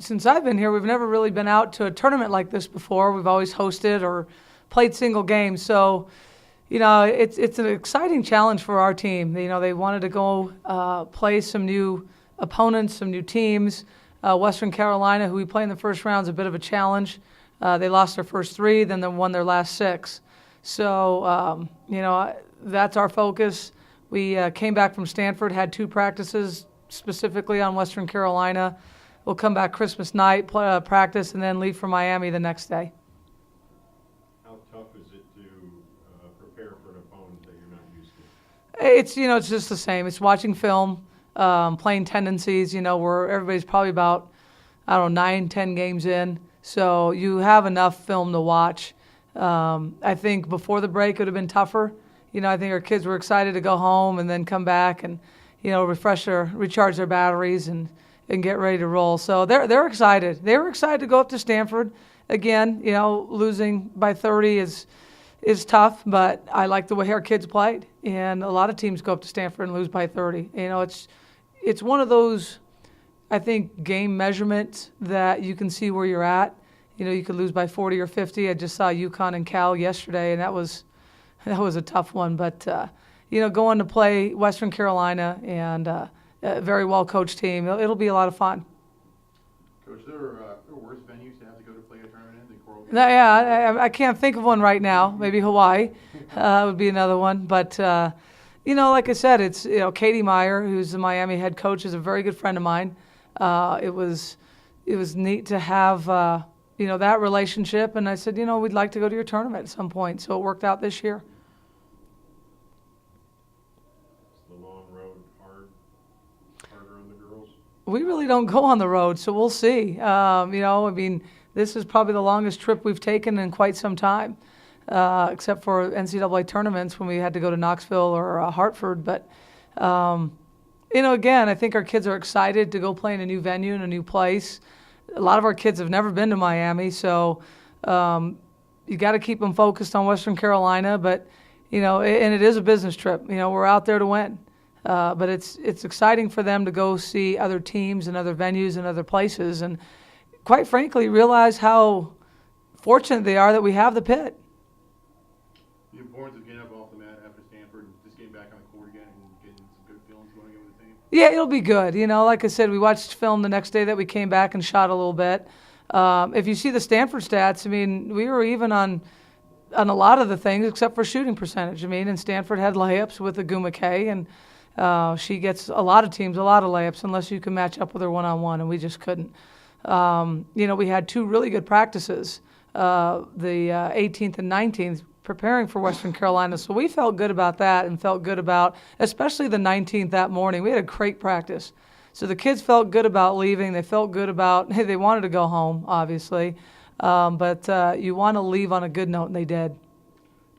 Since I've been here, we've never really been out to a tournament like this before. We've always hosted or played single games. So, it's an exciting challenge for our team. They wanted to go play some new opponents, some new teams. Western Carolina, who we play in the first round, is a bit of a challenge. They lost their first 3, then they won their last 6. So, that's our focus. We came back from Stanford, had 2 practices specifically on Western Carolina. We'll come back Christmas night, practice, and then leave for Miami the next day. How tough is it to prepare for an opponent that you're not used to? It's just the same. It's watching film, playing tendencies. Where everybody's probably about 9, 10 games in, so you have enough film to watch. I think before the break it would have been tougher. I think our kids were excited to go home and then come back and recharge their batteries and get ready to roll. So they're excited. They were excited to go up to Stanford again. Losing by 30 is tough, but I like the way our kids played. And a lot of teams go up to Stanford and lose by 30. It's one of those, I think, game measurements that you can see where you're at. You could lose by 40 or 50. I just saw UConn and Cal yesterday, and that was a tough one. But going to play Western Carolina and a very well-coached team, it'll be a lot of fun. Coach, there are worse venues to have to go to play a tournament in than Coral Gables? Yeah, I can't think of one right now. Maybe Hawaii would be another one. But, like I said, it's Katie Meyer, who's the Miami head coach, is a very good friend of mine. It was neat to have that relationship, and I said, we'd like to go to your tournament at some point. So it worked out this year. We really don't go on the road, so we'll see. This is probably the longest trip we've taken in quite some time, except for NCAA tournaments when we had to go to Knoxville or Hartford. But, again, I think our kids are excited to go play in a new venue in a new place. A lot of our kids have never been to Miami, so you got to keep them focused on Western Carolina. But, and it is a business trip. We're out there to win. But it's exciting for them to go see other teams and other venues and other places, and quite frankly, realize how fortunate they are that we have the pit. The importance of getting up off the mat after Stanford and just getting back on the court again and getting some good feelings going again with the team. Yeah, it'll be good. Like I said, we watched film the next day that we came back and shot a little bit. If you see the Stanford stats, we were even on a lot of the things except for shooting percentage. And Stanford had layups with Aguma K, and she gets a lot of teams, a lot of layups, unless you can match up with her one-on-one, and we just couldn't. We had 2 really good practices, the 18th and 19th, preparing for Western Carolina. So we felt good about that and felt good about, especially the 19th that morning. We had a great practice. So the kids felt good about leaving. They felt good about, they wanted to go home, obviously. But you want to leave on a good note, and they did. Do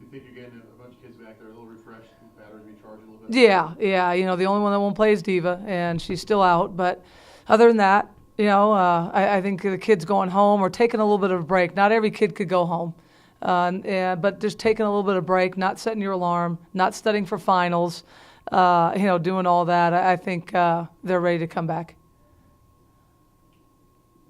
you think you're getting a bunch of kids back there a little refreshed, batteries recharged a little bit? Yeah. The only one that won't play is Diva, and she's still out. But other than that, I think the kids going home or taking a little bit of a break. Not every kid could go home, but just taking a little bit of break, not setting your alarm, not studying for finals, doing all that. I think they're ready to come back.